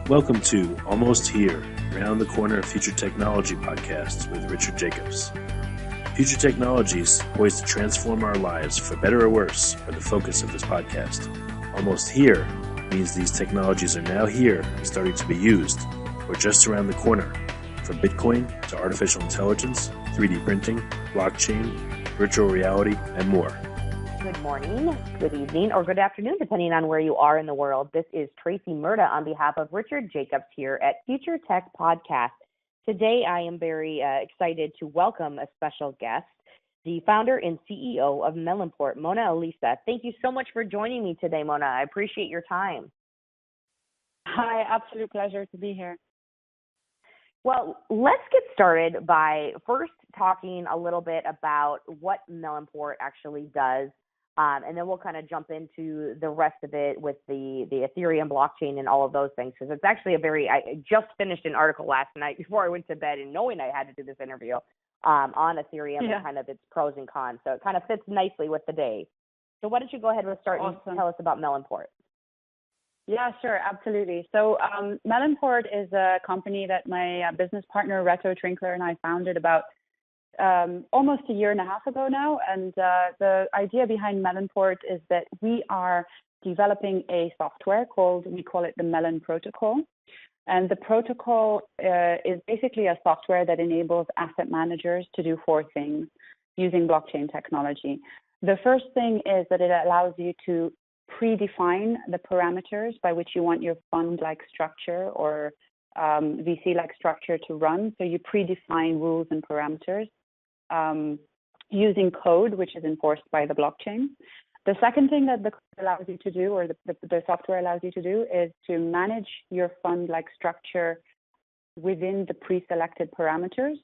Welcome to Almost Here, Round the Corner Future Technology podcast with Richard Jacobs. Future technologies poised to transform our lives for better or worse are the focus of this podcast. Almost here means these technologies are now here and starting to be used, or just around the corner, from Bitcoin to artificial intelligence, 3D printing, blockchain, virtual reality, and more. Good morning, good evening, or good afternoon, depending on where you are in the world. This is Tracy Murda on behalf of Richard Jacobs here at Future Tech Podcast. Today, I am very excited to welcome a special guest, the founder and CEO of Melonport, Mona Elisa. Thank you so much for joining me today, Mona. I appreciate your time. Hi, absolute pleasure to be here. Well, let's get started by first talking a little bit about what Melonport actually does. And then we'll kind of jump into the rest of it with the Ethereum blockchain and all of those things. Because it's actually I just finished an article last night before I went to bed and knowing I had to do this interview on Ethereum and kind of its pros and cons. So it kind of fits nicely with the day. So why don't you go ahead and start and tell us about Melonport? Yeah, sure, absolutely. So Melonport is a company that my business partner, Reto Trinkler, and I founded about almost a year and a half ago now. And the idea behind Melonport is that we are developing a software we call it the Melon Protocol. And the protocol is basically a software that enables asset managers to do four things using blockchain technology. The first thing is that it allows you to predefine the parameters by which you want your fund-like structure or VC-like structure to run. So you predefine rules and parameters using code, which is enforced by the blockchain. The second thing that the code allows you to do, or the software allows you to do, is to manage your fund-like structure within the pre-selected parameters.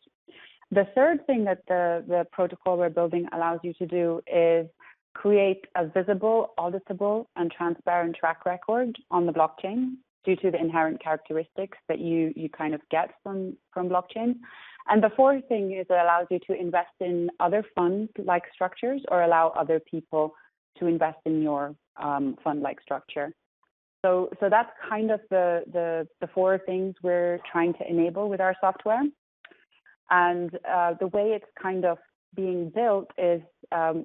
The third thing that the protocol we're building allows you to do is create a visible, auditable, and transparent track record on the blockchain due to the inherent characteristics that you kind of get from blockchain. And the fourth thing is it allows you to invest in other fund-like structures or allow other people to invest in your fund-like structure. So that's kind of the four things we're trying to enable with our software. And the way it's kind of being built is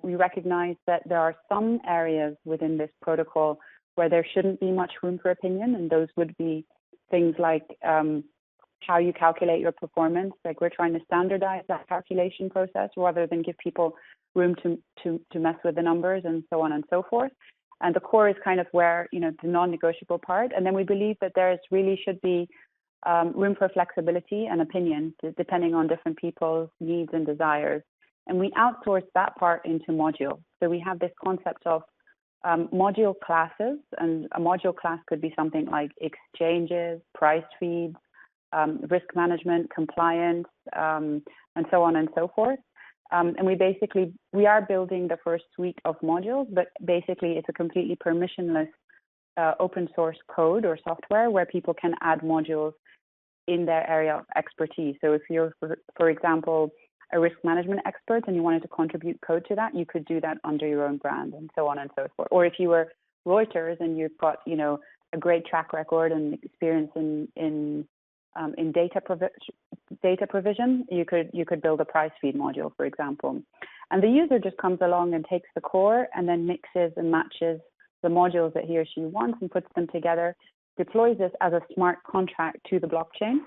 we recognize that there are some areas within this protocol where there shouldn't be much room for opinion, and those would be things like how you calculate your performance. Like, we're trying to standardize that calculation process rather than give people room to mess with the numbers and so on and so forth. And the core is kind of where, the non-negotiable part. And then we believe that there really should be room for flexibility and opinion depending on different people's needs and desires. And we outsource that part into modules. So we have this concept of module classes, and a module class could be something like exchanges, price feeds, risk management, compliance, and so on and so forth. And we are building the first suite of modules, but basically it's a completely permissionless open source code or software where people can add modules in their area of expertise. So if you're, for example, a risk management expert and you wanted to contribute code to that, you could do that under your own brand and so on and so forth. Or if you were Reuters and you've got, a great track record and experience in data provision, you could build a price feed module, for example. And the user just comes along and takes the core and then mixes and matches the modules that he or she wants and puts them together, deploys this as a smart contract to the blockchain,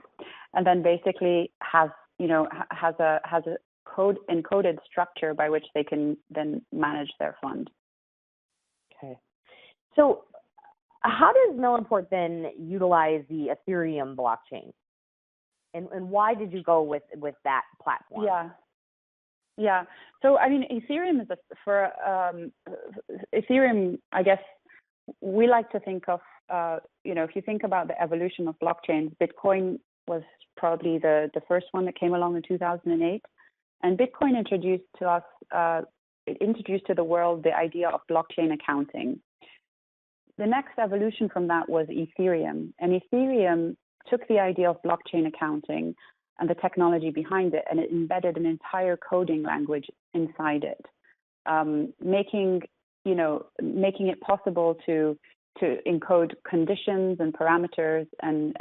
and then basically has a code encoded structure by which they can then manage their fund. Okay. So how does Melonport then utilize the Ethereum blockchain? And why did you go with that platform? Yeah. So, Ethereum is Ethereum, I guess, we like to think of, if you think about the evolution of blockchains, Bitcoin was probably the first one that came along in 2008. And Bitcoin introduced to the world the idea of blockchain accounting. The next evolution from that was Ethereum. And Ethereum took the idea of blockchain accounting and the technology behind it, and it embedded an entire coding language inside it, making it possible to to encode conditions and parameters, and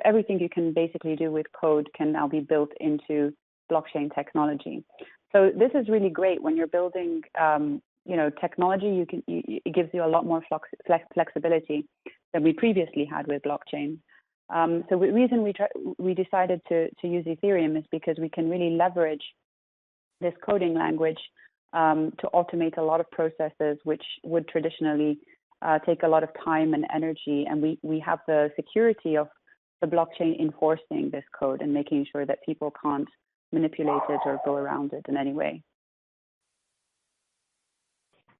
everything you can basically do with code can now be built into blockchain technology. So this is really great when you're building, technology. It gives you a lot more flexibility than we previously had with blockchain. So the reason we decided to use Ethereum is because we can really leverage this coding language to automate a lot of processes which would traditionally take a lot of time and energy, and we have the security of the blockchain enforcing this code and making sure that people can't manipulate it or go around it in any way.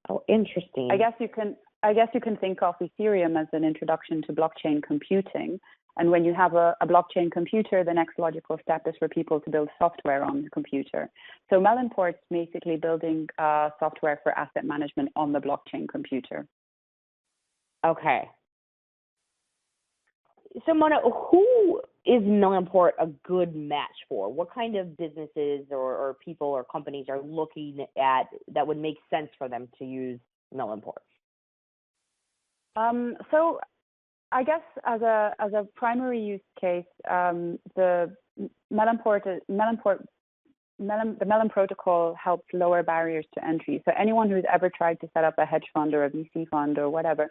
Oh, interesting. I guess you can think of Ethereum as an introduction to blockchain computing. And when you have a blockchain computer, the next logical step is for people to build software on the computer. So Melonport's basically building software for asset management on the blockchain computer. Okay. So Mona, who is Melonport a good match for? What kind of businesses or people or companies are looking at that would make sense for them to use Melonport? So I guess as a primary use case, the Melon Protocol helps lower barriers to entry. So anyone who's ever tried to set up a hedge fund or a VC fund or whatever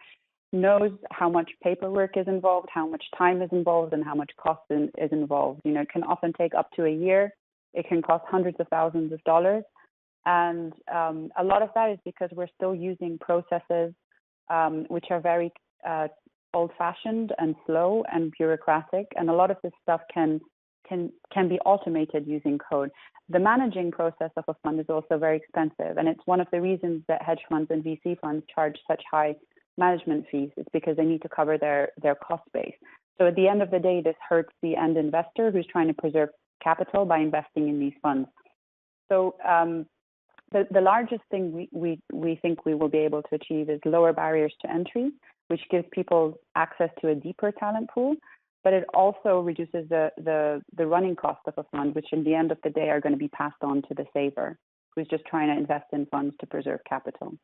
knows how much paperwork is involved, how much time is involved, and how much cost is involved. It can often take up to a year. It can cost hundreds of thousands of dollars. And a lot of that is because we're still using processes which are very old-fashioned and slow and bureaucratic. And a lot of this stuff can be automated using code. The managing process of a fund is also very expensive. And it's one of the reasons that hedge funds and VC funds charge such high management fees. It's because they need to cover their cost base. So at the end of the day, this hurts the end investor who's trying to preserve capital by investing in these funds. So the largest thing we think we will be able to achieve is lower barriers to entry, which gives people access to a deeper talent pool, but it also reduces the running cost of a fund, which in the end of the day are going to be passed on to the saver who's just trying to invest in funds to preserve capital.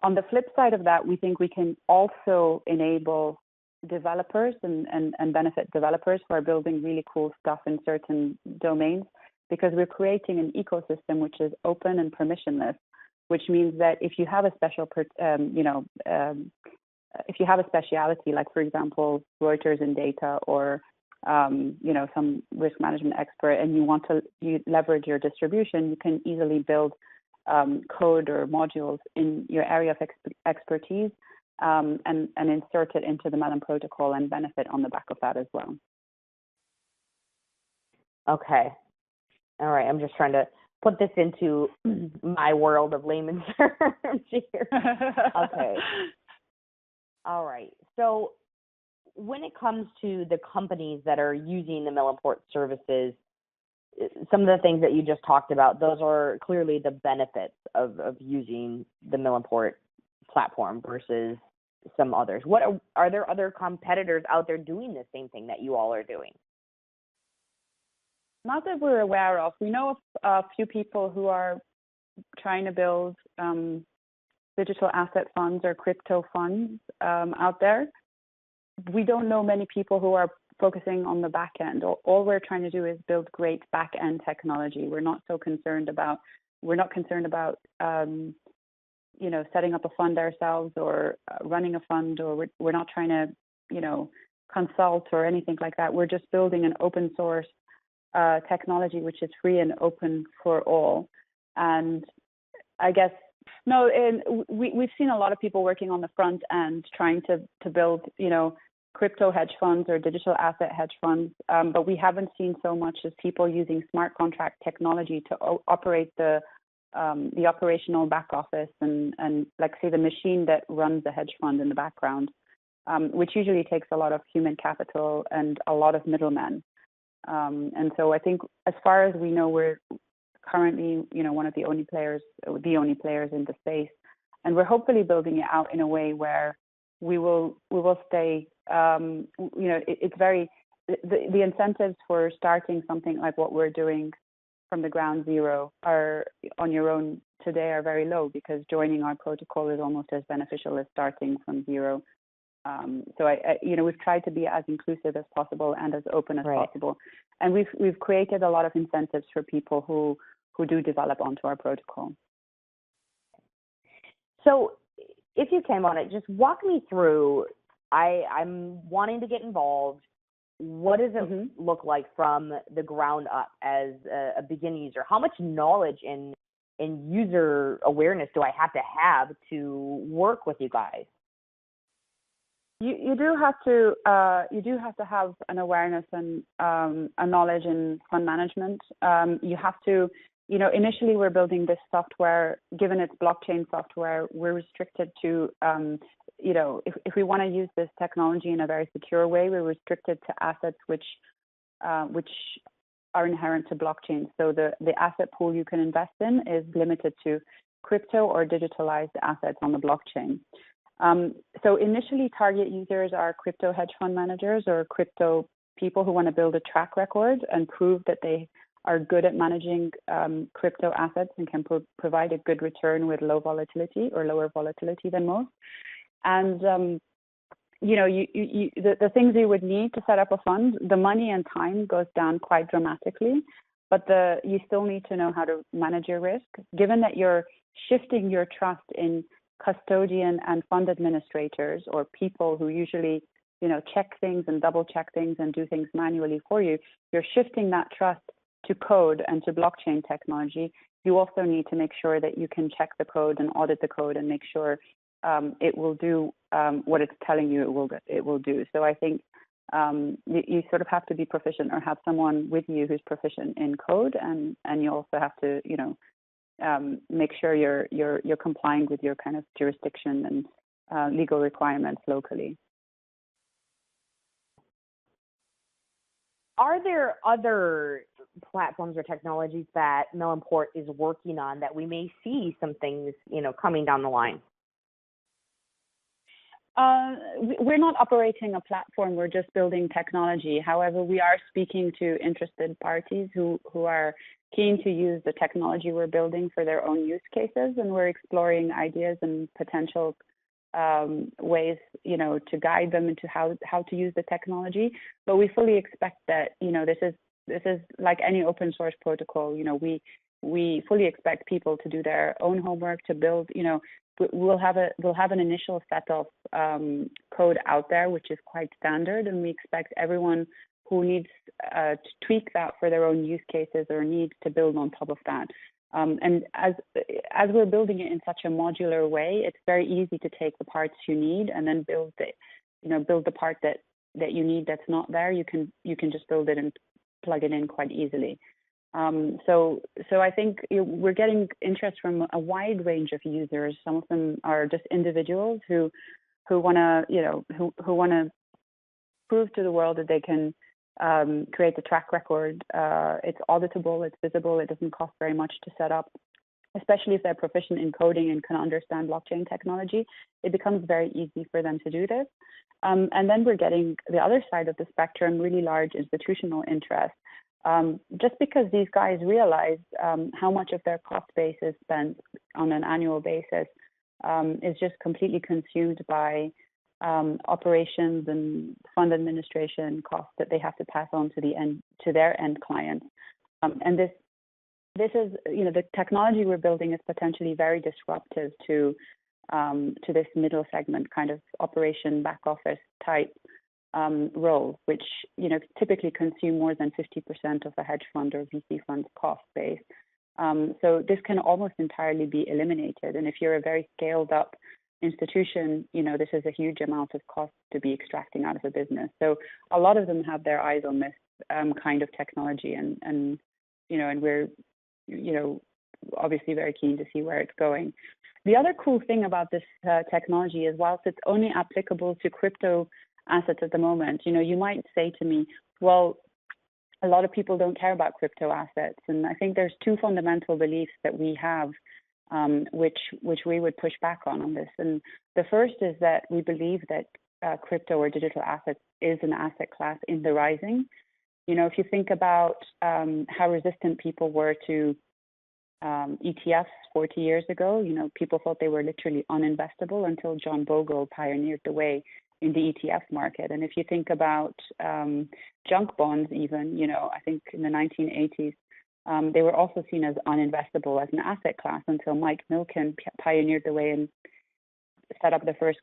On the flip side of that, we think we can also enable developers and benefit developers who are building really cool stuff in certain domains, because we're creating an ecosystem which is open and permissionless, which means that if you have a if you have a speciality, like for example, Reuters in data or some risk management expert, and you leverage your distribution, you can easily build code or modules in your area of expertise and insert it into the Melon Protocol and benefit on the back of that as well. Okay. All right. I'm just trying to put this into my world of layman's terms here. Okay. All right. So when it comes to the companies that are using the Melonport services, some of the things that you just talked about, those are clearly the benefits of using the Melonport platform versus some others. Are there other competitors out there doing the same thing that you all are doing? Not that we're aware of. We know of a few people who are trying to build digital asset funds or crypto funds out there. We don't know many people who are focusing on the back end. All we're trying to do is build great back end technology. We're not concerned about setting up a fund ourselves or running a fund, or we're not trying to consult or anything like that. We're just building an open source technology which is free and open for all. And I guess we've seen a lot of people working on the front end trying to build crypto hedge funds or digital asset hedge funds, but we haven't seen so much as people using smart contract technology to operate the operational back office and like say the machine that runs the hedge fund in the background, which usually takes a lot of human capital and a lot of middlemen. And so I think as far as we know, we're currently one of the only players in the space, and we're hopefully building it out in a way where we will stay. It's very the incentives for starting something like what we're doing from the ground zero are on your own today are very low, because joining our protocol is almost as beneficial as starting from zero So we've tried to be as inclusive as possible and as open as Right. possible, and we've created a lot of incentives for people who do develop onto our protocol. So if you came on it, just walk me through, I'm wanting to get involved. What does it look like from the ground up as a beginning user? How much knowledge and user awareness do I have to work with you guys? You do have to have an awareness and a knowledge in fund management. You have to, initially we're building this software. Given it's blockchain software, we're restricted to, if we want to use this technology in a very secure way, we're restricted to assets which are inherent to blockchain. So the asset pool you can invest in is limited to crypto or digitalized assets on the blockchain. So initially, target users are crypto hedge fund managers or crypto people who want to build a track record and prove that they are good at managing crypto assets and can provide a good return with low volatility or lower volatility than most. And the things you would need to set up a fund, the money and time goes down quite dramatically, but you still need to know how to manage your risk. Given that you're shifting your trust in custodian and fund administrators or people who usually, check things and double check things and do things manually for you, you're shifting that trust to code and to blockchain technology. You also need to make sure that you can check the code and audit the code and make sure it will do what it's telling you it will do. So I think you sort of have to be proficient or have someone with you who's proficient in code, and you also have to, make sure you're complying with your kind of jurisdiction and legal requirements locally. Are there other platforms or technologies that Melonport is working on that we may see some things, coming down the line? We're not operating a platform. We're just building technology. However, we are speaking to interested parties who are keen to use the technology we're building for their own use cases, and we're exploring ideas and potential ways, to guide them into how to use the technology. But we fully expect that, this is like any open source protocol. We fully expect people to do their own homework, to build. We'll have an initial set of code out there, which is quite standard, and we expect everyone who needs to tweak that for their own use cases or needs to build on top of that. And as we're building it in such a modular way, it's very easy to take the parts you need and then build the part that you need that's not there. You can just build it and plug it in quite easily. So I think we're getting interest from a wide range of users. Some of them are just individuals who want to prove to the world that they can create a track record. It's auditable, it's visible, it doesn't cost very much to set up, especially if they're proficient in coding and can understand blockchain technology. It becomes very easy for them to do this. And then we're getting the other side of the spectrum, really large institutional interest. Just because these guys realize how much of their cost base is spent on an annual basis is just completely consumed by operations and fund administration costs that they have to pass on to their end clients. And this is, the technology we're building is potentially very disruptive to this middle segment kind of operation back office type role, which typically consume more than 50% of a hedge fund or VC fund's cost base. So this can almost entirely be eliminated. And if you're a very scaled up institution, this is a huge amount of cost to be extracting out of a business. So a lot of them have their eyes on this kind of technology, and we're obviously very keen to see where it's going. The other cool thing about this technology is, whilst it's only applicable to crypto assets at the moment, you might say to me, well, a lot of people don't care about crypto assets. And I think there's two fundamental beliefs that we have, which we would push back on this. And the first is that we believe that crypto or digital assets is an asset class in the rising. If you think about how resistant people were to ETFs 40 years ago, people thought they were literally uninvestable until John Bogle pioneered the way in the ETF market. And if you think about junk bonds, even, I think in the 1980s, they were also seen as uninvestable as an asset class until Mike Milken pioneered the way and set up the first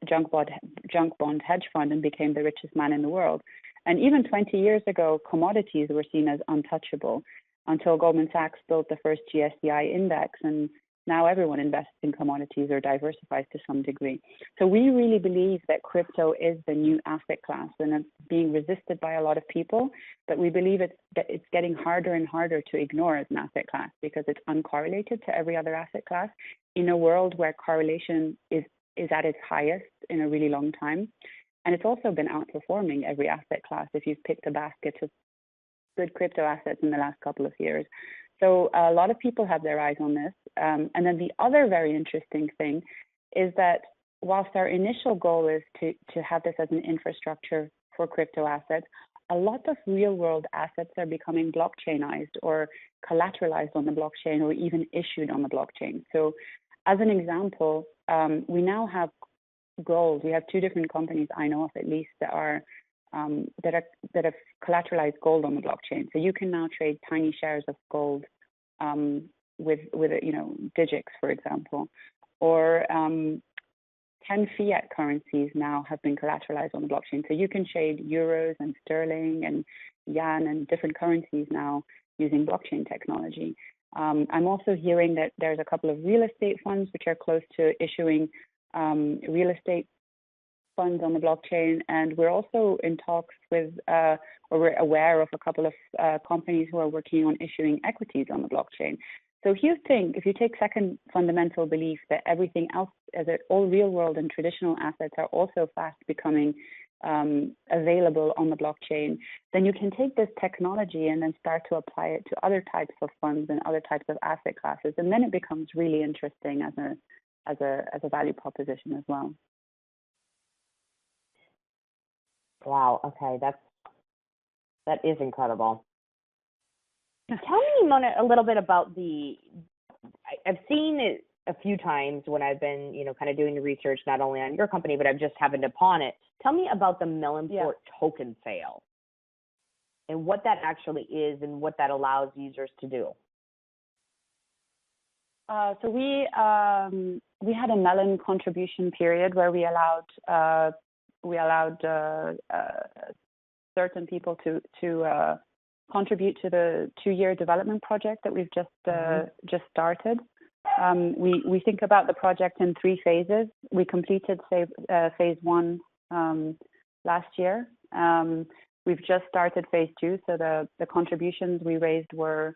junk bond hedge fund and became the richest man in the world. And even 20 years ago, commodities were seen as untouchable until Goldman Sachs built the first GSCI index, and now everyone invests in commodities or diversifies to some degree. So we really believe that crypto is the new asset class, and it's being resisted by a lot of people, but we believe it's getting harder and harder to ignore as an asset class because it's uncorrelated to every other asset class in a world where correlation is at its highest in a really long time. And it's also been outperforming every asset class if you've picked a basket of good crypto assets in the last couple of years. So a lot of people have their eyes on this. And then the other very interesting thing is that whilst our initial goal is to have this as an infrastructure for crypto assets, a lot of real world assets are becoming blockchainized or collateralized on the blockchain or even issued on the blockchain. So as an example, we now have gold. We have two different companies I know of at least that have collateralized gold on the blockchain. So you can now trade tiny shares of gold with Digix, for example, or 10 fiat currencies now have been collateralized on the blockchain. So you can trade euros and sterling and yen and different currencies now using blockchain technology. I'm also hearing that there's a couple of real estate funds which are close to issuing real estate funds on the blockchain, and we're also in talks with, or we're aware of a couple of companies who are working on issuing equities on the blockchain. So if you take second fundamental belief that everything else, all real world and traditional assets are also fast becoming available on the blockchain, then you can take this technology and then start to apply it to other types of funds and other types of asset classes, and then it becomes really interesting as a value proposition as well. Wow. Okay, that is incredible. Tell me, Mona, a little bit about I've seen it a few times when I've been, kind of doing the research, not only on your company, but I've just happened upon it. Tell me about the Melonport token sale and what that actually is and what that allows users to do. So we had a Melon contribution period where we allowed certain people to contribute to the 2-year development project that we've just started. We think about the project in 3 phases. We completed phase 1 last year. We've just started phase 2, so the contributions we raised were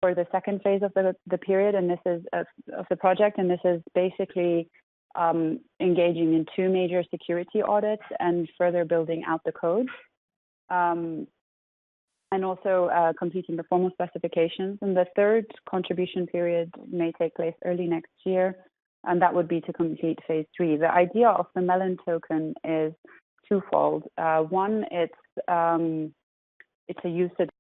for the second phase of the period, and this is of the project, and this is basically engaging in 2 major security audits and further building out the code, and also completing the formal specifications. And the third contribution period may take place early next year, and that would be to complete phase 3. The idea of the Melon token is twofold. One, it's a usage